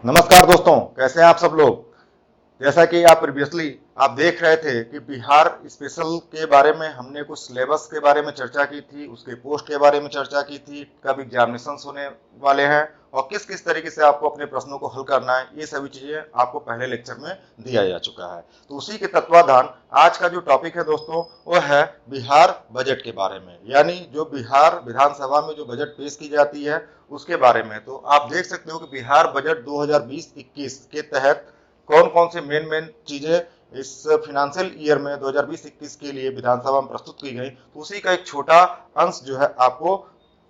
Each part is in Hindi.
नमस्कार दोस्तों, कैसे हैं आप सब लोग। जैसा कि आप देख रहे थे कि बिहार स्पेशल के बारे में हमने कुछ सिलेबस के बारे में चर्चा की थी, उसके पोस्ट के बारे में चर्चा की थी, कब एग्जामिनेशन होने वाले हैं और किस किस तरीके से आपको अपने प्रश्नों को हल करना है, ये सभी चीजें आपको पहले लेक्चर में दिया जा चुका है। तो उसी के तत्वाधान आज का जो टॉपिक है दोस्तों, वो है बिहार बजट के बारे में, यानी जो बिहार विधानसभा में जो बजट पेश की जाती है उसके बारे में। तो आप देख सकते हो कि बिहार बजट 2020-21 के तहत कौन कौन से मेन चीजें इस फाइनेंशियल ईयर में 2020-21 के लिए विधानसभा में प्रस्तुत की गई, तो उसी का एक छोटा अंश जो है आपको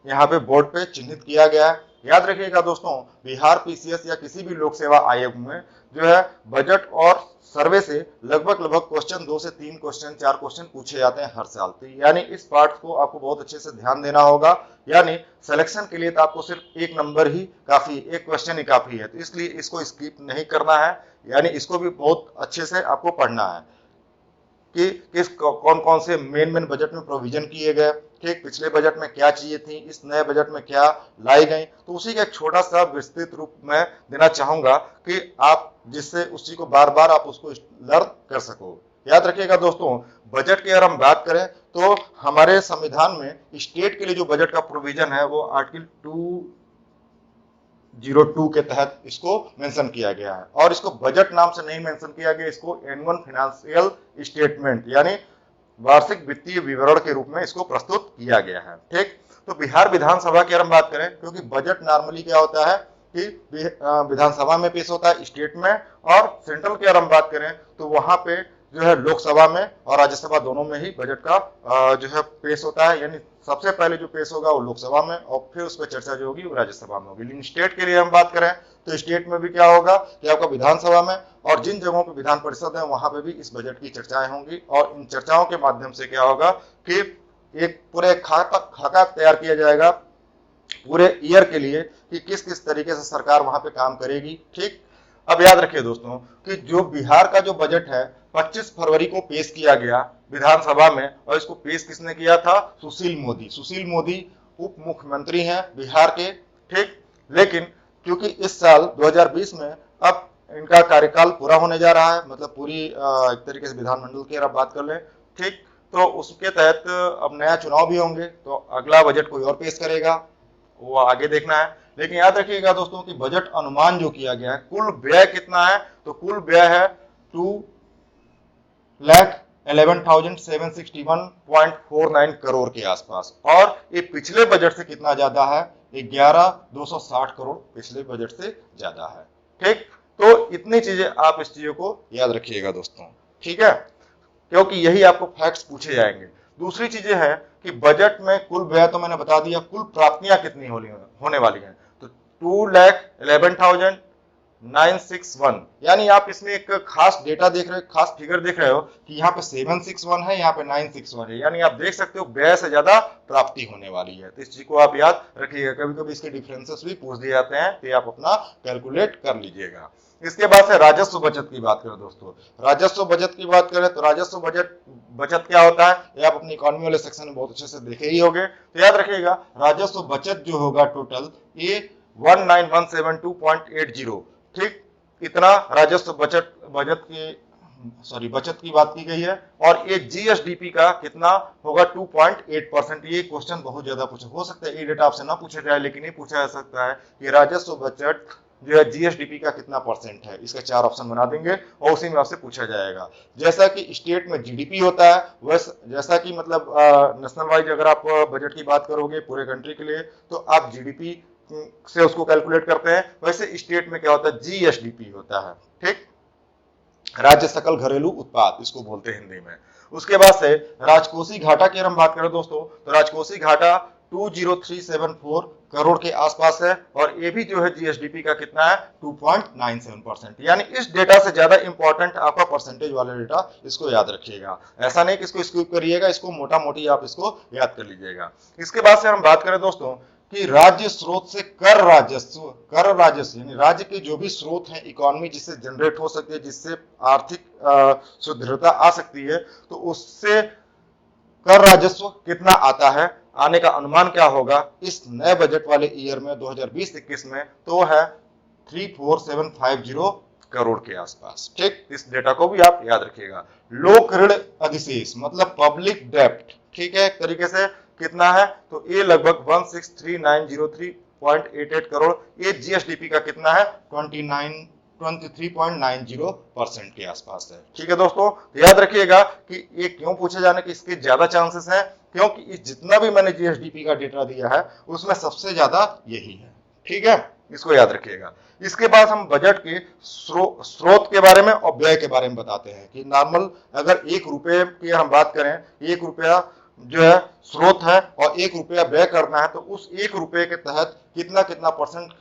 यहाँ पे बोर्ड पे चिन्हित किया गया है। याद रखिएगा दोस्तों, बिहार पीसीएस या किसी भी लोक सेवा आयोग में जो है बजट और सर्वे से लगभग क्वेश्चन 2 से 3 क्वेश्चन 4 क्वेश्चन पूछे जाते हैं हर साल। तो यानी इस पार्ट को आपको बहुत अच्छे से ध्यान देना होगा, यानी सिलेक्शन के लिए तो आपको सिर्फ एक नंबर ही काफी, एक क्वेश्चन ही काफी है, तो इसलिए इसको स्किप नहीं करना है, यानी इसको भी बहुत अच्छे से आपको पढ़ना है कि किस कौन कौन से मेन बजट में प्रोविजन किए गए, ठीक, पिछले बजट में क्या चीजें थी, इस नए बजट में क्या लाई गई। तो उसी का एक छोटा सा विस्तृत रूप में देना चाहूंगा कि आप जिससे उसी को बार बार आप उसको लर्न कर सको। याद रखिएगा दोस्तों, बजट की अगर हम बात करें तो हमारे संविधान में स्टेट के लिए जो बजट का प्रोविजन है वो आर्टिकल 202 के तहत इसको मेंशन किया गया है, और इसको बजट नाम से नहीं मेंशन किया गया, इसको एनुअल फाइनेंशियल स्टेटमेंट यानी वार्षिक वित्तीय विवरण के रूप में इसको प्रस्तुत किया गया है। ठीक, तो बिहार विधानसभा की अगर हम बात करें, क्योंकि बजट नॉर्मली क्या होता है कि विधानसभा में पेश होता है, स्टेट में, और सेंट्रल की अगर हम बात करें तो वहां पे जो है लोकसभा में और राज्यसभा दोनों में ही बजट का जो है पेश होता है, यानी सबसे पहले जो पेश होगा वो लोकसभा में और फिर उस पर चर्चा जो होगी वो राज्यसभा में होगी। लेकिन स्टेट के लिए हम बात करें तो स्टेट में भी क्या होगा कि आपका विधानसभा में और जिन जगहों पर विधान परिषद है वहां पे भी इस बजट की चर्चाएं होंगी, और इन चर्चाओं के माध्यम से क्या होगा कि एक पूरे खाका तैयार किया जाएगा पूरे ईयर के लिए कि किस किस तरीके से सरकार वहां पे काम करेगी। ठीक, अब याद रखिए दोस्तों कि जो बिहार का जो बजट है 25 फरवरी को पेश किया गया विधानसभा में, और इसको पेश किसने किया था? सुशील मोदी। सुशील मोदी उप मुख्यमंत्री हैं बिहार के। ठीक, लेकिन क्योंकि इस साल 2020 में अब इनका कार्यकाल पूरा होने जा रहा है, मतलब पूरी एक तरीके से विधानमंडल की अगर बात कर ले, ठीक, तो उसके तहत अब नया चुनाव भी होंगे, तो अगला बजट कोई और पेश करेगा, वो आगे देखना है। लेकिन याद रखिएगा दोस्तों कि बजट अनुमान जो किया गया है, कुल व्यय कितना है, तो कुल व्यय है 2,11,761.49 करोड़ के आसपास, और ये पिछले बजट से कितना ज्यादा है? 11,260 करोड़ पिछले बजट से ज्यादा है। ठीक, तो इतनी चीजें आप इस चीजों को याद रखिएगा दोस्तों, ठीक है, क्योंकि यही आपको फैक्ट्स पूछे जाएंगे। दूसरी चीजें हैं कि बजट में कुल व्यय तो मैंने बता दिया, कुल प्राप्तियां कितनी होने वाली हैं, तो 2,11,961, यानी आप इसमें एक खास डेटा देख रहे हो, खास फिगर देख रहे हो कि यहाँ पे 761 है, यहाँ पे 961 है, यानी आप देख सकते हो व्यय से ज्यादा प्राप्ति होने वाली है। तो इस चीज को आप याद रखिएगा, कभी कभी इसके डिफरेंसेस भी पूछ दिए जाते हैं, तो आप अपना कैलकुलेट कर लीजिएगा। इसके बाद से राजस्व बचत की बात करें दोस्तों, राजस्व बचत की बात करें तो राजस्व बचत क्या होता है, ये आप अपनी इकोनॉमी वाले सेक्शन में बहुत अच्छे से देखे ही होंगे। तो याद रखिएगा राजस्व बचत जो होगा टोटल ये 19,172.80, ठीक, इतना राजस्व बचत की बात की गई है, और ये जीएसडीपी का कितना होगा 2.8%। ये क्वेश्चन बहुत ज्यादा पूछा हो सकता है, ये डेटा आपसे ना पूछा जाए, लेकिन ये पूछा जा सकता है कि राजस्व बचत जो है जीएसडीपी का कितना परसेंट है। इसका 4 ऑप्शन बना देंगे और उसी में आपसे पूछा जाएगा। जैसा कि स्टेट में जीडीपी होता है, वैसे जैसा कि मतलब नेशनल वाइज अगर आप बजट की बात करोगे पूरे कंट्री के लिए तो आप जीडीपी से उसको कैलकुलेट करते हैं, वैसे स्टेट में क्या होता है? जीएसडीपी होता है। ठीक, राज्य सकल घरेलू उत्पाद इसको बोलते हैं हिंदी में। उसके बाद से राजकोषीय घाटा की हम बात करें दोस्तों, तो राजकोषीय घाटा 20374 करोड़ के आसपास है, और ये भी जो है जीएसडीपी का कितना है? 2.97%। यानी इस डेटा से ज्यादा इंपॉर्टेंट आपका परसेंटेज वाला डेटा, इसको याद रखिएगा। ऐसा नहीं कि इसको स्किप करिएगा, इसको मोटा मोटी आप इसको याद कर लीजिएगा। इसके बाद से हम बात करें दोस्तों कि राज्य स्रोत से कर राजस्व यानी राज्य के जो भी स्रोत हैं इकोनॉमी जिससे जनरेट हो सकती है, जिससे आर्थिक सुदृढ़ता आ सकती है, तो उससे कर राजस्व कितना आता है, आने का अनुमान क्या होगा इस नए बजट वाले ईयर में 2020-21 में, तो है 34,750 करोड़ के आसपास। ठीक, इस डेटा को भी आप याद रखिएगा। लोक ऋण अधिशेष मतलब पब्लिक डेप्ट, ठीक है, एक तरीके से कितना है, तो ये लगभग 163903.88 करोड़। ये जीएसडीपी का कितना है, 23.90% के आसपास है। ठीक है दोस्तों, याद रखिएगा कि ये क्यों पूछे जाने के इसके ज्यादा चांसेस हैं, क्योंकि इस जितना भी मैंने जीएसडीपी का डेटा दिया है उसमें सबसे ज्यादा यही है। ठीक है, इसको याद रखिएगा। इसके बाद हम बजट के स्रोत के बारे में और व्यय के बारे में बताते हैं कि नॉर्मल अगर 1 रुपए की हम बात करें, 1 रुपया जो है स्रोत है और 1 रुपया व्यय करना है, तो उस 1 रुपये के तहत कितना कितना परसेंट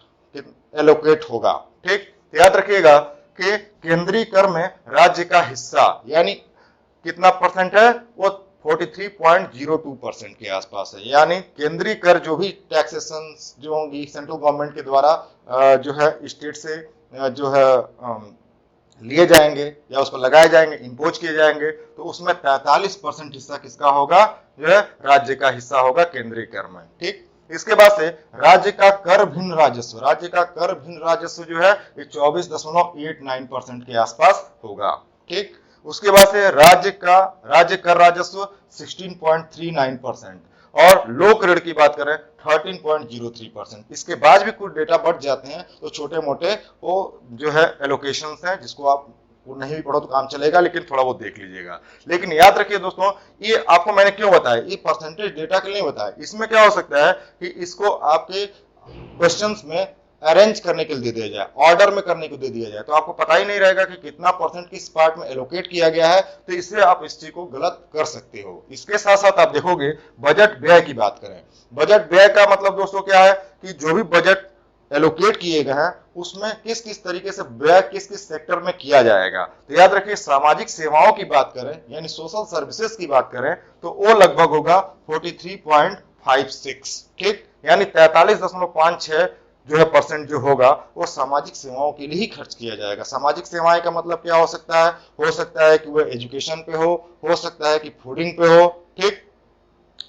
एलोकेट होगा। ठीक, याद रखिएगा कि केंद्रीय कर में राज्य का हिस्सा यानी कितना परसेंट है, वो 43.02% के आसपास है। यानी केंद्रीय कर जो भी टैक्सेशन जो होंगी सेंट्रल गवर्नमेंट के द्वारा जो है स्टेट से जो है लिए जाएंगे या उस पर लगाए जाएंगे, इंपोज किए जाएंगे, तो उसमें 43% हिस्सा किसका होगा, जो है राज्य का हिस्सा होगा केंद्रीय कर में। ठीक, इसके बाद से राज्य का कर भिन्न राजस्व, राज्य का कर भिन्न राजस्व जो है ये 24.89% के आसपास होगा। ठीक, उसके बाद से राज्य कर राजस्व 16.39% और लोक ऋण की बात करें 13.03%। इसके बाद भी कुछ डेटा बढ़ जाते हैं तो छोटे मोटे वो जो है एलोकेशंस हैं, जिसको आप वो नहीं भी पढ़ो तो काम चलेगा, लेकिन थोड़ा बहुत देख लीजिएगा। लेकिन याद रखिए दोस्तों, ये आपको मैंने क्यों बताया, ये परसेंटेज डेटा के लिए बताया। इसमें क्या हो सकता है कि इसको आपके क्वेश्चंस में अरेंज करने के लिए दे दिया जाए, ऑर्डर में करने को दे दिया जाए, तो आपको पता ही नहीं रहेगा कि कितना परसेंट किस पार्ट में एलोकेट किया गया है, तो इससे आप इस चीज को गलत कर सकते हो। इसके साथ साथ आप देखोगे बजट व्यय की बात करें, बजट व्यय का मतलब दोस्तों क्या है कि जो भी बजट एलोकेट किए गए हैं उसमें किस किस तरीके से व्यय किस किस सेक्टर में किया जाएगा। तो याद रखिए, सामाजिक सेवाओं की बात करें यानी सोशल सर्विसेज की बात करें तो वो लगभग होगा 43.56। ठीक, यानी 43.56 जो है परसेंट जो होगा वो सामाजिक सेवाओं के लिए ही खर्च किया जाएगा। सामाजिक सेवाएं का मतलब क्या हो सकता है कि वो एजुकेशन पे हो सकता है कि फूडिंग पे हो। ठीक,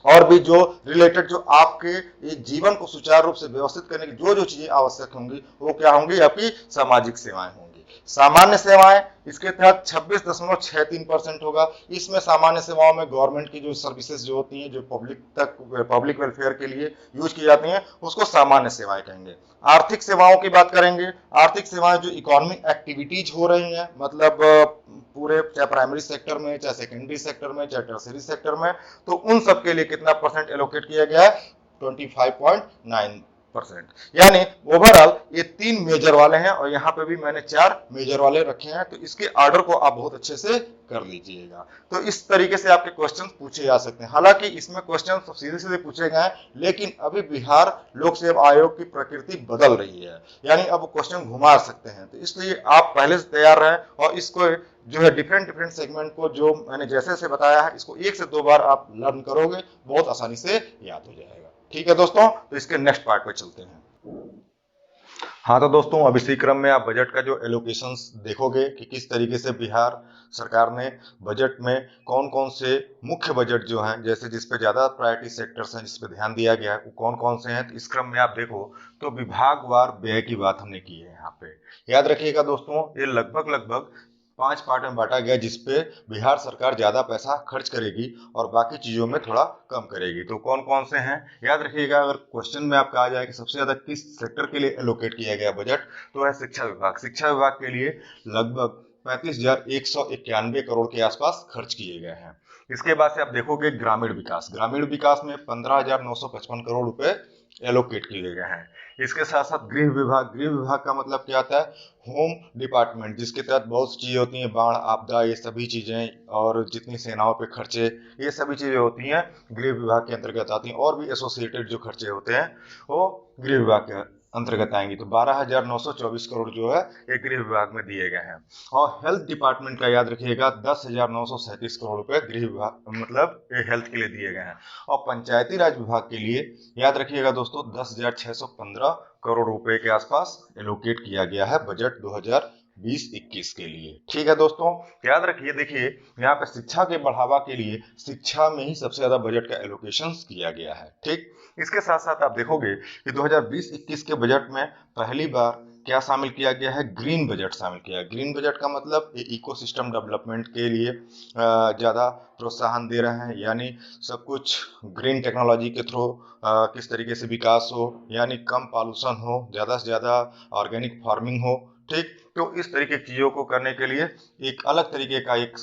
और भी जो रिलेटेड जो आपके जीवन को सुचारू रूप से व्यवस्थित करने की जो जो चीजें आवश्यक होंगी वो क्या होंगी, आपकी सामाजिक सेवाएं होंगी। सामान्य सेवाएं इसके तहत 26.63% होगा। इसमें सामान्य सेवाओं में गवर्नमेंट की जो सर्विसेज जो होती हैं जो पब्लिक वेलफेयर के लिए यूज की जाती हैं उसको सामान्य सेवाएं कहेंगे। आर्थिक सेवाओं की बात करेंगे, आर्थिक सेवाएं जो इकोनॉमिक एक्टिविटीज हो रही हैं, मतलब पूरे चाहे प्राइमरी सेक्टर में, चाहे सेकेंडरी सेक्टर में, चाहे टर्सरी सेक्टर में, तो उन सब के लिए कितना परसेंट एलोकेट किया गया है, 25.9%। यानी ओवरऑल ये 3 मेजर वाले हैं और यहाँ पे भी मैंने 4 मेजर वाले रखे हैं, तो इसके ऑर्डर को आप बहुत अच्छे से कर लीजिएगा। तो इस तरीके से आपके क्वेश्चन पूछे जा सकते हैं। हालांकि इसमें क्वेश्चन सीधे सीधे पूछे गए हैं, लेकिन अभी बिहार लोक सेवा आयोग की प्रकृति बदल रही है, यानी अब क्वेश्चन घुमा सकते हैं। तो इसलिए आप पहले से तैयार रहें और इसको जो है डिफरेंट सेगमेंट को जो मैंने जैसे बताया है इसको 1 से 2 बार आप लर्न करोगे, बहुत आसानी से याद हो जाएगा। ठीक है दोस्तों, तो इसके नेक्स्ट पार्ट पे चलते हैं। हाँ तो दोस्तों, अब इसी क्रम में आप बजट का जो एलोकेशंस देखोगे कि किस तरीके से बिहार सरकार ने बजट में कौन कौन से मुख्य बजट जो हैं, जैसे जिस पे ज्यादा प्रायोरिटी सेक्टर्स हैं जिस पे ध्यान दिया गया है वो कौन कौन से हैं। तो इस क्रम में आप देखो तो विभागवार व्यय की बात हमने की है। यहाँ पे याद रखिएगा दोस्तों, ये लगभग 5 पार्ट में बांटा गया जिसपे बिहार सरकार ज्यादा पैसा खर्च करेगी और बाकी चीजों में थोड़ा कम करेगी। तो कौन कौन से हैं याद रखिएगा। अगर क्वेश्चन में आपका आ जाए कि सबसे ज्यादा किस सेक्टर के लिए एलोकेट किया गया बजट, तो है शिक्षा विभाग। शिक्षा विभाग के लिए लगभग 35,191 करोड़ के आसपास खर्च किए गए हैं। इसके बाद से आप देखोगे ग्रामीण विकास में 15,955 करोड़ रुपए एलोकेट किए गए हैं। इसके साथ साथ गृह विभाग का मतलब क्या आता है, होम डिपार्टमेंट, जिसके तहत बहुत सी चीजें होती हैं, बाढ़ आपदा ये सभी चीजें और जितनी सेनाओं पे खर्चे ये सभी चीजें होती हैं गृह विभाग के अंतर्गत आती हैं, और भी एसोसिएटेड जो खर्चे होते हैं वो गृह विभाग के अंतर्गत आएंगी। तो 12,924 करोड़ जो है ये गृह विभाग में दिए गए हैं। और हेल्थ डिपार्टमेंट का याद रखिएगा 10,937 करोड़ रुपए गृह विभाग मतलब ये हेल्थ के लिए दिए गए हैं। और पंचायती राज विभाग के लिए याद रखिएगा दोस्तों 10,615 करोड़ रुपए के आसपास एलोकेट किया गया है बजट 2020-21 के लिए। ठीक है दोस्तों, याद रखिए, देखिए यहाँ पे शिक्षा के बढ़ावा के लिए शिक्षा में ही सबसे ज्यादा बजट का एलोकेशन किया गया है। ठीक, इसके साथ साथ आप देखोगे कि 2020-21 के बजट में पहली बार क्या शामिल किया गया है, ग्रीन बजट शामिल किया है। ग्रीन बजट का मतलब ये इकोसिस्टम डेवलपमेंट के लिए ज़्यादा प्रोत्साहन दे रहे हैं, यानी सब कुछ ग्रीन टेक्नोलॉजी के थ्रू किस तरीके से विकास हो, यानी कम पॉल्यूशन हो, ज़्यादा से ज़्यादा ऑर्गेनिक फार्मिंग हो। ठीक, तो इस तरीके की चीज़ों को करने के लिए एक अलग तरीके का एक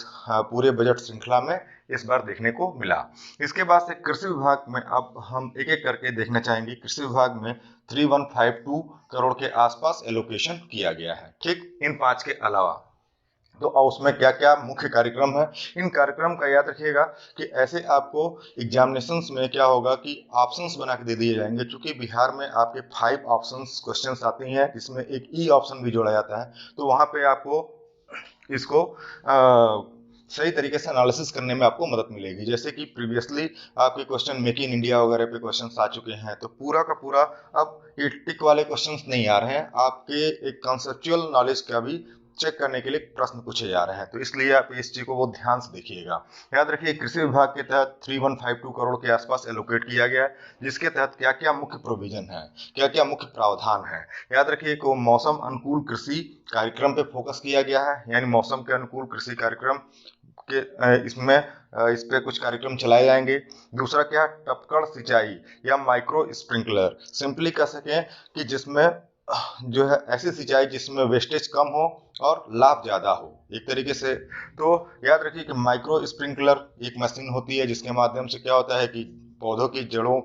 पूरे बजट श्रृंखला में इस बार देखने को मिला। इसके बाद से कृषि विभाग में अब हम एक एक करके देखना चाहेंगे। कृषि विभाग में 3152 करोड़ के आसपास एलोकेशन किया गया है। ठीक, इन 5 के अलावा तो उसमें क्या क्या मुख्य कार्यक्रम है, इन कार्यक्रम का याद रखिएगा कि ऐसे आपको एग्जामिनेशंस में क्या होगा कि ऑप्शंस बना के दे दिए जाएंगे। क्योंकि बिहार में आपके 5 ऑप्शंस क्वेश्चंस आती हैं, जिसमें एक ई ऑप्शन भी जोड़ा जाता है, तो वहां पे आपको इसको सही तरीके से एनालिसिस करने में आपको मदद मिलेगी। जैसे कि प्रीवियसली आपके क्वेश्चन मेक इन इंडिया वगैरह पे क्वेश्चंस आ चुके हैं, तो पूरा का पूरा अब ये टिक वाले क्वेश्चंस नहीं आ रहे हैं, आपके एक कॉन्सेप्चुअल नॉलेज का भी चेक करने के लिए प्रश्न पूछे जा रहे हैं। तो इसलिए आप इस चीज को वो ध्यान से देखिएगा। याद रखिए कृषि विभाग के तहत 3152 करोड़ के आसपास एलोकेट किया गया है, जिसके तहत क्या क्या मुख्य प्रोविजन है, क्या क्या मुख्य प्रावधान है। याद रखिए को मौसम अनुकूल कृषि कार्यक्रम पे फोकस किया गया है, यानी मौसम के अनुकूल कृषि कार्यक्रम के इसमें इस पे कुछ कार्यक्रम चलाए जाएंगे। दूसरा क्या, टपकड़ सिंचाई या माइक्रो स्प्रिंकलर, सिंपली कह सकें कि जिसमें जो है ऐसी सिंचाई जिसमें वेस्टेज कम हो और लाभ ज्यादा हो एक तरीके से। तो याद रखिए कि माइक्रो स्प्रिंकलर एक मशीन होती है, जिसके माध्यम से क्या होता है कि पौधों की जड़ों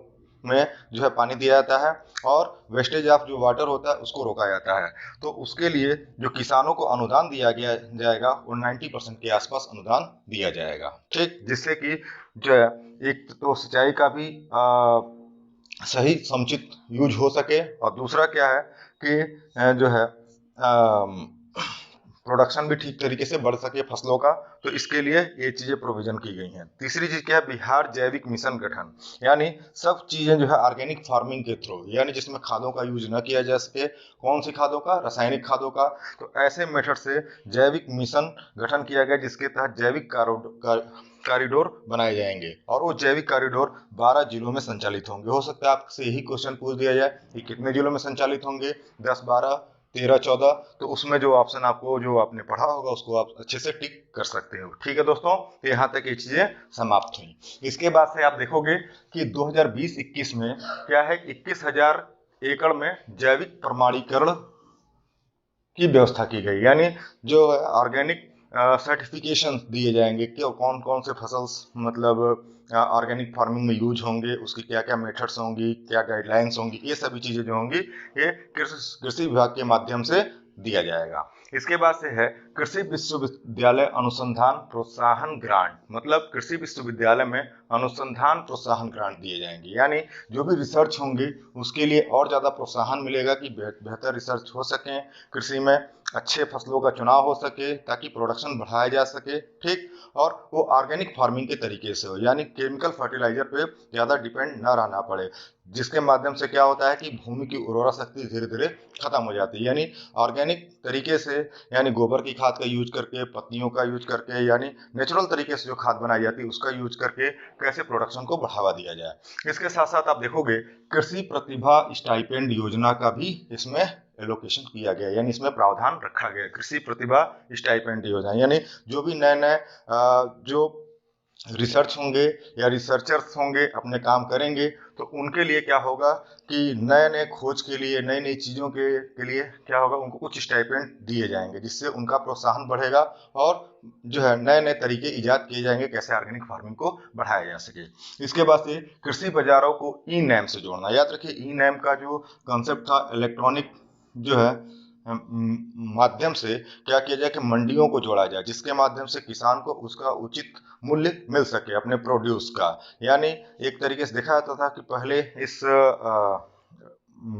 में जो है पानी दिया जाता है और वेस्टेज ऑफ जो वाटर होता है उसको रोका जाता है। तो उसके लिए जो किसानों को अनुदान दिया गया जाएगा वो 90% के आसपास अनुदान दिया जाएगा। ठीक, जिससे कि जो है एक तो सिंचाई का भी सही समुचित यूज हो सके, और दूसरा क्या है कि जो है प्रोडक्शन भी ठीक तरीके से बढ़ सके फसलों का। तो इसके लिए ये चीजें प्रोविजन की गई हैं। तीसरी चीज क्या है, बिहार जैविक मिशन गठन, यानी सब चीजें जो है ऑर्गेनिक फार्मिंग के थ्रू, यानी जिसमें खादों का यूज न किया जा सके। कौन सी खादों का, रासायनिक खादों का। तो ऐसे मेथड से जैविक मिशन गठन किया गया, जिसके तहत जैविक कॉरिडोर बनाए जाएंगे, और वो जैविक कॉरिडोर 12 जिलों में संचालित होंगे। हो सकता है आपसे यही क्वेश्चन पूछ दिया जाए कि कितने जिलों में संचालित होंगे, 10, 12, 13, 14। तो उसमें जो ऑप्शन आपको जो आपने पढ़ा होगा उसको आप अच्छे से टिक कर सकते हो। ठीक है दोस्तों, तो यहाँ तक ये चीजें समाप्त हुई। इसके बाद से आप देखोगे कि 2020-21 में क्या है, 21,000 एकड़ में जैविक प्रमाणीकरण की व्यवस्था की गई, यानी जो ऑर्गेनिक सर्टिफिकेशन दिए जाएंगे कि कौन कौन से फसल मतलब ऑर्गेनिक फार्मिंग में यूज होंगे, उसकी क्या क्या मेथड्स होंगी, क्या गाइडलाइंस होंगी, ये सभी चीजें जो होंगी ये कृषि विभाग के माध्यम से दिया जाएगा। इसके बाद से है कृषि विश्वविद्यालय अनुसंधान प्रोत्साहन ग्रांट, मतलब कृषि विश्वविद्यालय में अनुसंधान प्रोत्साहन ग्रांट दिए जाएंगे, यानी जो भी रिसर्च होंगी उसके लिए और ज्यादा प्रोत्साहन मिलेगा कि बेहतर रिसर्च हो सके, कृषि में अच्छे फसलों का चुनाव हो सके, ताकि प्रोडक्शन बढ़ाया जा सके। ठीक, और वो ऑर्गेनिक फार्मिंग के तरीके से हो, यानी केमिकल फर्टिलाइजर पे ज्यादा डिपेंड न रहना पड़े, जिसके माध्यम से क्या होता है कि भूमि की उर्वरा शक्ति धीरे धीरे खत्म हो जाती है। यानी ऑर्गेनिक तरीके से, यानी गोबर की खाद का यूज करके, पत्तियों का यूज करके, यानी नेचुरल तरीके से जो खाद बनाई जाती है उसका यूज करके कैसे प्रोडक्शन को बढ़ावा दिया जाए। इसके साथ साथ आप देखोगे कृषि प्रतिभा स्टाइपेंड योजना का भी इसमें एलोकेशन किया गया, यानी इसमें प्रावधान रखा गया। कृषि प्रतिभा स्टाइपेंड योजना, यानी जो भी नए नए जो रिसर्च होंगे या रिसर्चर्स होंगे अपने काम करेंगे, तो उनके लिए क्या होगा कि नए नए खोज के लिए, नई नई चीज़ों के लिए क्या होगा, उनको कुछ स्टाइपेंड दिए जाएंगे, जिससे उनका प्रोत्साहन बढ़ेगा और जो है नए नए तरीके इजाद किए जाएंगे कैसे ऑर्गेनिक फार्मिंग को बढ़ाया जा सके। इसके बाद से कृषि बाजारों को ई नैम से जोड़ना। याद रखिए ई नैम का जो कॉन्सेप्ट था, इलेक्ट्रॉनिक जो है माध्यम से क्या किया जाए कि मंडियों को जोड़ा जाए, जिसके माध्यम से किसान को उसका उचित मूल्य मिल सके अपने प्रोड्यूस का। यानी एक तरीके से देखा जाता था कि पहले इस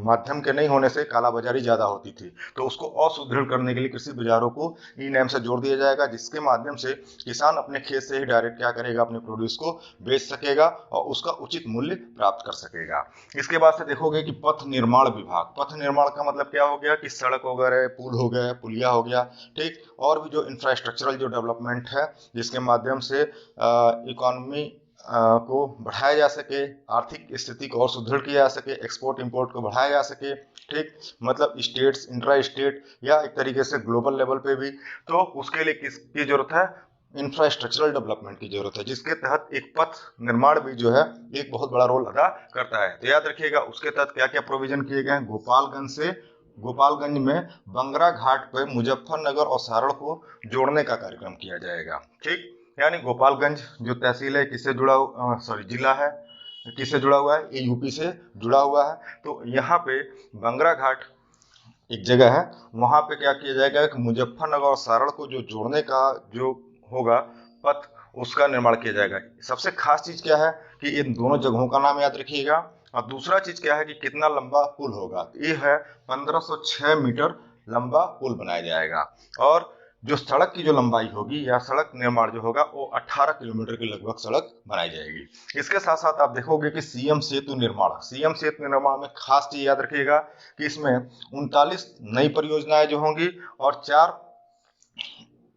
माध्यम के नहीं होने से कालाबाजारी ज्यादा होती थी, तो उसको और सुदृढ़ करने के लिए कृषि बाजारों को ई नैम से जोड़ दिया जाएगा, जिसके माध्यम से किसान अपने खेत से ही डायरेक्ट क्या करेगा, अपने प्रोड्यूस को बेच सकेगा और उसका उचित मूल्य प्राप्त कर सकेगा। इसके बाद से देखोगे कि पथ निर्माण विभाग, पथ निर्माण का मतलब क्या हो गया कि सड़क वगैरह, पुल हो गया, पुलिया हो गया, ठीक, और भी जो इंफ्रास्ट्रक्चरल जो डेवलपमेंट है, जिसके माध्यम से इकोनॉमी को बढ़ाया जा सके, आर्थिक स्थिति को और सुदृढ़ किया जा सके, एक्सपोर्ट इंपोर्ट को बढ़ाया जा सके, ठीक, मतलब स्टेट्स, इंट्रा स्टेट या एक तरीके से ग्लोबल लेवल पे भी। तो उसके लिए किसकी जरूरत है? इंफ्रास्ट्रक्चरल डेवलपमेंट की जरूरत है, जिसके तहत एक पथ निर्माण भी जो है एक बहुत बड़ा रोल अदा करता है। तो याद रखिएगा उसके तहत क्या क्या प्रोविजन किए गए हैं। गोपालगंज में बंगरा घाट पे मुजफ्फरनगर और सारण को जोड़ने का कार्यक्रम किया जाएगा। ठीक, यानी गोपालगंज जो तहसील है किससे जुड़ा, जिला है, किससे जुड़ा हुआ है? ये यूपी से जुड़ा हुआ है। तो यहाँ पे बंगरा घाट एक जगह है, वहां पे क्या किया जाएगा कि मुजफ्फरनगर और सारण को जो जोड़ने का जो होगा पथ, उसका निर्माण किया जाएगा। सबसे खास चीज क्या है कि इन दोनों जगहों का नाम याद रखिएगा। और दूसरा चीज क्या है कि कितना लंबा पुल होगा। ये है 1506 मीटर लंबा पुल बनाया जाएगा। और जो सड़क की जो लंबाई होगी या सड़क निर्माण जो होगा वो 18 किलोमीटर के लगभग सड़क बनाई जाएगी। इसके साथ साथ आप देखोगे कि सीएम सेतु निर्माण में खास चीज याद रखिएगा कि इसमें 39 नई परियोजनाएं जो होंगी और 4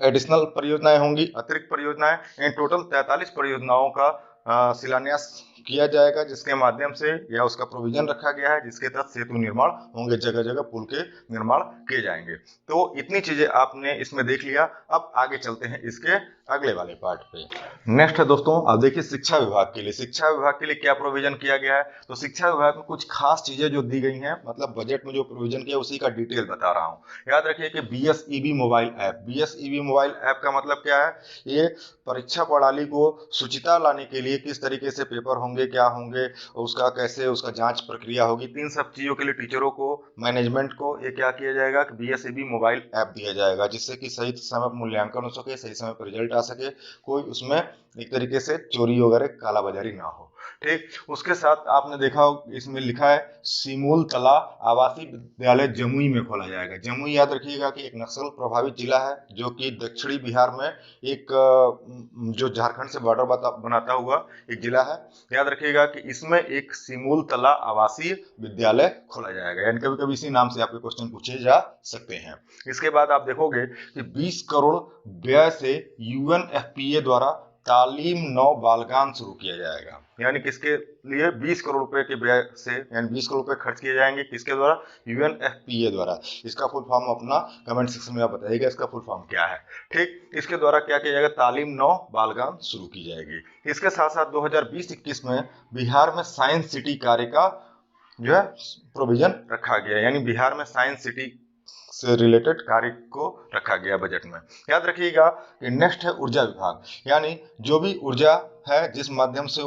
एडिशनल परियोजनाएं होंगी, अतिरिक्त परियोजनाएं। इन टोटल 43 परियोजनाओं का शिलान्यास किया जाएगा, जिसके माध्यम से या उसका प्रोविजन रखा गया है जिसके तहत सेतु निर्माण होंगे, जगह जगह पुल के निर्माण किए जाएंगे। तो इतनी चीजें आपने इसमें देख लिया। अब आगे चलते हैं इसके अगले वाले पार्ट पे। नेक्स्ट है दोस्तों, अब देखिए शिक्षा विभाग के लिए क्या प्रोविजन किया गया है। तो शिक्षा विभाग में कुछ खास चीजें जो दी गई हैं, मतलब बजट में जो प्रोविजन किया उसी का डिटेल बता रहा हूँ। याद रखिए कि BSEB मोबाइल ऐप का मतलब क्या है? ये परीक्षा प्रणाली को शुचिता लाने के लिए किस तरीके से पेपर होंगे, क्या होंगे, उसका कैसे उसका जांच प्रक्रिया होगी, तीन सब चीजों के लिए टीचरों को, मैनेजमेंट को ये क्या किया जाएगा कि BSEB मोबाइल ऐप दिया जाएगा, जिससे कि सही समय पर मूल्यांकन हो सके, सही समय पर रिजल्ट आ सके, कोई उसमें एक तरीके से चोरी वगैरह कालाबाजारी ना हो। ठीक, उसके साथ आपने देखा इसमें लिखा है सिमूल तला आवासीय विद्यालय जमुई में खोला जाएगा। जमुई याद रखिएगा कि एक नक्सल प्रभावित जिला है जो कि दक्षिणी बिहार में एक जो झारखंड से बॉर्डर बनाता हुआ एक जिला है। याद रखिएगा कि इसमें एक सिमूल तला आवासीय विद्यालय खोला जाएगा, यानी कभी कभी इसी नाम से आपके क्वेश्चन पूछे जा सकते हैं। इसके बाद आप देखोगे कि 20 करोड़ व्यय से UNFPA द्वारा तालीम 9 बालगान शुरू किया जाएगा। यानी किसके लिए? 20 करोड़ रुपए के व्यय से, यानी 20 करोड़ रुपए खर्च किए जाएंगे किसके द्वारा? UNFPA द्वारा। इसका फुल फॉर्म अपना कमेंट सेक्शन में आप बताइएगा इसका फुल फॉर्म क्या है। ठीक, इसके द्वारा क्या किया जाएगा? तालीम 9 बालगान शुरू की जाएगी। इसके साथ साथ 2020-21 में बिहार में साइंस सिटी कार्य का जो है प्रोविजन रखा गया, यानी बिहार में साइंस सिटी से रिलेटेड कार्य को रखा गया बजट में। याद रखिएगा कि नेक्स्ट है ऊर्जा विभाग, यानी जो भी ऊर्जा है जिस माध्यम से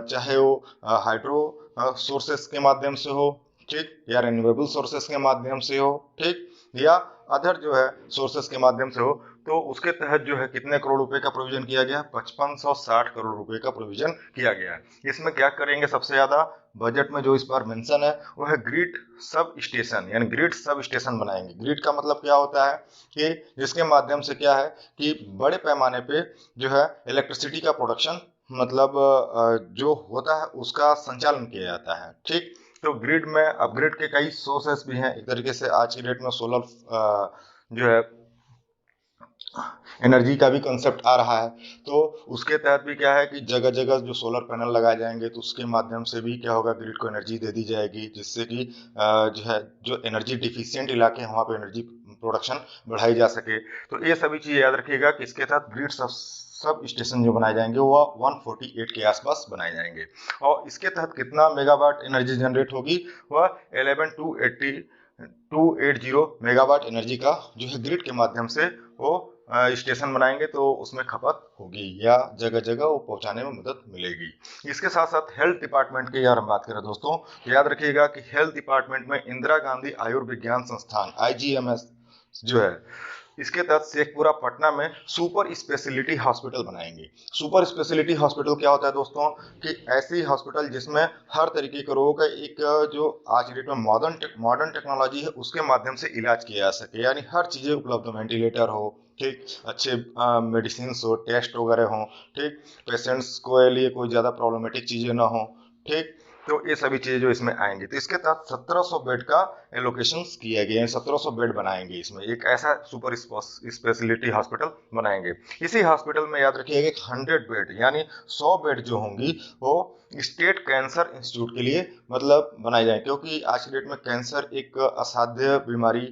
चाहे वो हाइड्रो सोर्सेस के माध्यम से हो, ठीक, या रिन्यूएबल सोर्सेस के माध्यम से हो, ठीक, या अदर जो है सोर्सेस के माध्यम से हो, तो उसके तहत जो है कितने करोड़ रुपए का प्रोविजन किया गया? 5560 करोड़ रुपए का प्रोविजन किया गया है। इसमें क्या करेंगे? सबसे ज्यादा बजट में जो इस बार मेंशन है वो है ग्रिड सब स्टेशन, यानी ग्रिड सब स्टेशन बनाएंगे। ग्रिड का मतलब क्या होता है कि जिसके माध्यम से क्या है कि बड़े पैमाने पे जो है इलेक्ट्रिसिटी का प्रोडक्शन, मतलब जो होता है उसका संचालन किया जाता है। ठीक, तो ग्रिड में अपग्रेड के कई सोर्सेस भी हैं। एक तरीके से आज की डेट में सोलर जो है एनर्जी का भी कंसेप्ट आ रहा है, तो उसके तहत भी क्या है कि जगह जगह जो सोलर पैनल लगाए जाएंगे तो उसके माध्यम से भी क्या होगा, ग्रिड को एनर्जी दे दी जाएगी, जिससे कि जो है जो एनर्जी डिफिशियंट इलाके हैं वहाँ पे एनर्जी प्रोडक्शन बढ़ाई जा सके। तो ये सभी चीज़ याद रखिएगा कि इसके तहत ग्रिड सब स्टेशन जो बनाए जाएंगे वो 148 के आसपास बनाए जाएंगे। और इसके तहत कितना मेगावाट एनर्जी जनरेट होगी? वह 11280 मेगावाट एनर्जी का जो है ग्रिड के माध्यम से वो स्टेशन बनाएंगे, तो उसमें खपत होगी या जगह जगह वो पहुंचाने में मदद मिलेगी। इसके साथ साथ हेल्थ डिपार्टमेंट की यार हम बात करें दोस्तों, तो याद रखिएगा कि हेल्थ डिपार्टमेंट में इंदिरा गांधी आयुर्विज्ञान संस्थान IGMS जो है, इसके तहत शेखपुरा पटना में सुपर स्पेशलिटी हॉस्पिटल बनाएंगे। सुपर स्पेशलिटी हॉस्पिटल क्या होता है दोस्तों कि ऐसी हॉस्पिटल जिसमें हर तरीके के रोगों का एक जो आज की डेट में मॉडर्न टेक्नोलॉजी है उसके माध्यम से इलाज किया जा सके, यानी हर चीजें उपलब्ध हो, वेंटिलेटर हो, ठीक, अच्छे मेडिसिन हो, टेस्ट वगैरह हो, ठीक, पेशेंट्स को लिए कोई ज्यादा प्रॉब्लमेटिक चीजें ना हो, ठीक, तो ये सभी चीजें जो इसमें आएंगी। तो इसके तहत 1700 बेड का एलोकेशन किया गया है, 1700 बेड बनाएंगे इसमें, एक ऐसा सुपर स्पेशलिटी हॉस्पिटल बनाएंगे। इसी हॉस्पिटल में याद रखिएगा 100 बेड यानी 100 बेड जो होंगी वो स्टेट कैंसर इंस्टीट्यूट के लिए मतलब बनाए जाएंगे, क्योंकि आज की डेट में कैंसर एक असाध्य बीमारी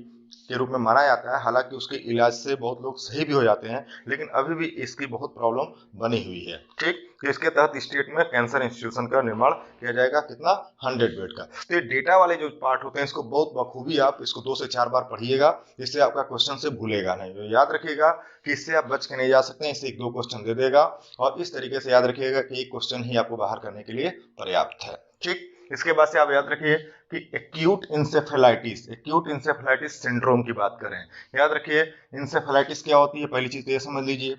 के रूप में माना जाता है। हालांकि उसके इलाज से बहुत लोग सही भी हो जाते हैं, लेकिन अभी भी इसकी बहुत प्रॉब्लम बनी हुई है। ठीक, तो इसके तहत स्टेट में कैंसर इंस्टीट्यूशन का निर्माण किया जाएगा, कितना 100 बेड का। तो ये डेटा वाले जो पार्ट होते हैं इसको बहुत बखूबी आप इसको 2 से 4 बार पढ़िएगा, इससे आपका क्वेश्चन से भूलेगा नहीं। तो याद रखिएगा कि इससे आप बच के नहीं जा सकते हैं, इससे 1-2 क्वेश्चन दे देगा, और इस तरीके से याद रखिएगा कि एक क्वेश्चन ही आपको बाहर करने के लिए पर्याप्त है। ठीक, इसके बाद से आप याद रखिए कि एक्यूट इंसेफेलाइटिस सिंड्रोम की बात करें। याद रखिए इंसेफेलाइटिस क्या होती है, पहली चीज तो ये समझ लीजिए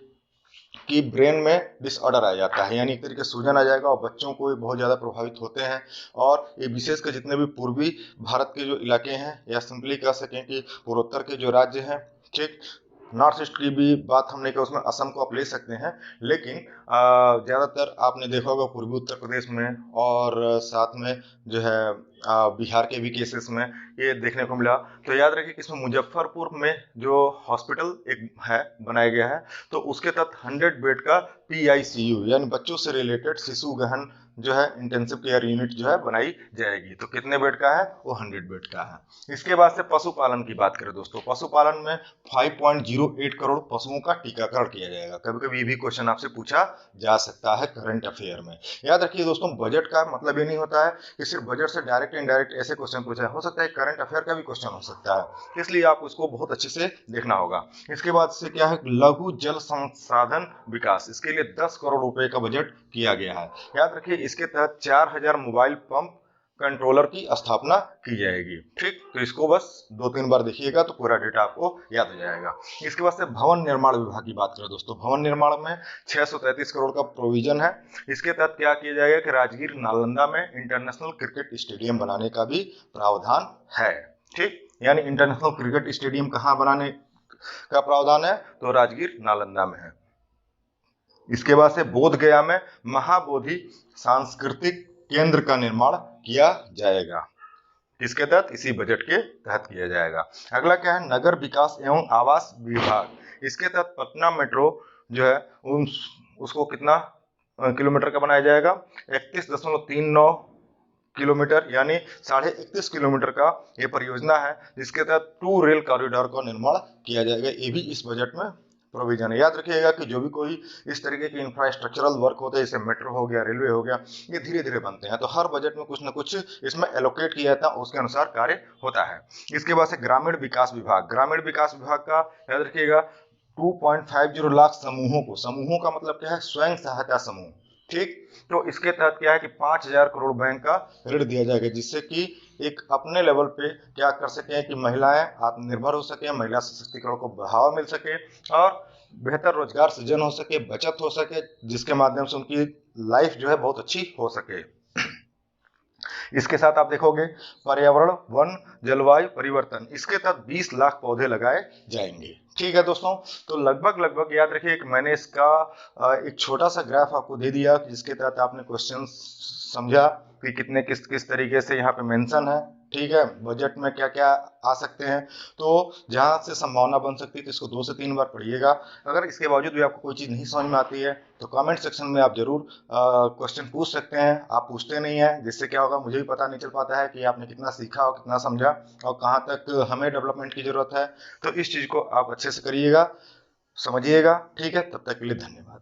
कि ब्रेन में डिसऑर्डर आ जाता है, यानी एक तरीके से सूजन आ जाएगा, और बच्चों को बहुत ज़्यादा प्रभावित होते हैं। और ये विशेषकर जितने भी पूर्वी भारत के जो इलाके हैं, या सिंपली कह सकें कि पूर्वोत्तर के जो राज्य हैं, ठीक, नॉर्थ ईस्ट की भी बात हमने किया, उसमें असम को आप ले सकते हैं, लेकिन ज़्यादातर आपने देखा होगा पूर्वी उत्तर प्रदेश में, और साथ में जो है बिहार के भी केसेस में ये देखने को मिला। तो याद रखिए कि इसमें मुजफ्फरपुर में जो हॉस्पिटल एक है बनाया गया है, तो उसके तहत 100 बेड का PICU यानी बच्चों से रिलेटेड शिशु गहन जो है इंटेंसिव केयर यूनिट जो है बनाई जाएगी। तो कितने बेड का है, वो 100 बेड का है। इसके बाद से पशुपालन की बात करें दोस्तों, पशुपालन में 5.08 करोड़ पशुओं का टीकाकरण किया जाएगा। कभी कभी ये भी क्वेश्चन आपसे पूछा जा सकता है करंट अफेयर में। याद रखिए दोस्तों, बजट का मतलब ये नहीं होता है कि सिर्फ बजट से डायरेक्ट इनडायरेक्ट ऐसे क्वेश्चन पूछा हो सकता है, करंट अफेयर का भी क्वेश्चन हो सकता है, इसलिए आप उसको बहुत अच्छे से देखना होगा। इसके बाद से क्या है, लघु जल संसाधन विकास, इसके लिए 10 करोड़ रुपए का बजट किया गया है। याद रखिए इसके तहत 4000 मोबाइल पंप कंट्रोलर की स्थापना की जाएगी। ठीक, तो इसको बस 2-3 बार देखिएगा तो पूरा डेटा आपको याद हो जाएगा। इसके बाद से भवन निर्माण विभाग की बात करें दोस्तों, भवन निर्माण में 633 करोड़ का प्रोविजन है। इसके तहत क्या किया जाएगा कि राजगीर नालंदा में इंटरनेशनल क्रिकेट स्टेडियम बनाने का भी प्रावधान है। ठीक, यानी इंटरनेशनल क्रिकेट स्टेडियम कहाँ बनाने का प्रावधान है, तो राजगीर नालंदा में है। इसके बाद से बोध गया में महाबोधि सांस्कृतिक केंद्र का निर्माण किया जाएगा। किसके तहत, इसी बजट के तहत किया जाएगा। अगला क्या है, नगर विकास एवं आवास विभाग, इसके तहत पटना मेट्रो जो है उसको कितना किलोमीटर का बनाया जाएगा, 31.39 किलोमीटर यानी 31.5 किलोमीटर का ये परियोजना है, जिसके तहत 2 रेल कॉरिडोर का निर्माण किया जाएगा। ये भी इस बजट में प्रोविजन है। याद रखिएगा कि जो भी कोई इस तरीके के इंफ्रास्ट्रक्चरल वर्क होते हैं, जैसे मेट्रो हो गया, रेलवे हो गया, ये धीरे धीरे बनते हैं, तो हर बजट में कुछ ना कुछ इसमें एलोकेट किया जाता है, उसके अनुसार कार्य होता है। इसके बाद से ग्रामीण विकास विभाग, ग्रामीण विकास विभाग का याद रखिएगा 2.50 लाख समूहों का मतलब क्या है, स्वयं सहायता समूह। ठीक, तो इसके तहत क्या है कि 5000 करोड़ बैंक का ऋण दिया जाएगा, जिससे कि एक अपने लेवल पे क्या कर सके कि महिलाएं आत्मनिर्भर हो सके, महिला सशक्तिकरण को बढ़ावा मिल सके, और बेहतर रोजगार सृजन हो सके, बचत हो सके, जिसके माध्यम से उनकी लाइफ जो है बहुत अच्छी हो सके। इसके साथ आप देखोगे पर्यावरण, वन, जलवायु परिवर्तन, इसके तहत 20 लाख पौधे लगाए जाएंगे। ठीक है दोस्तों, तो लगभग याद रखिए कि मैंने इसका एक छोटा सा ग्राफ आपको दे दिया, जिसके तहत आपने क्वेश्चन समझा कि कितने किस तरीके से यहाँ पे मेंशन है। ठीक है, बजट में क्या क्या आ सकते हैं, तो जहां से संभावना बन सकती है तो इसको 2 से 3 बार पढ़िएगा। अगर इसके बावजूद भी आपको कोई चीज़ नहीं समझ में आती है तो कमेंट सेक्शन में आप जरूर क्वेश्चन पूछ सकते हैं। आप पूछते नहीं है, जिससे क्या होगा, मुझे भी पता नहीं चल पाता है कि आपने कितना सीखा और कितना समझा और कहाँ तक हमें डेवलपमेंट की जरूरत है। तो इस चीज़ को आप अच्छे से करिएगा, समझिएगा। ठीक है, तब तक के लिए धन्यवाद।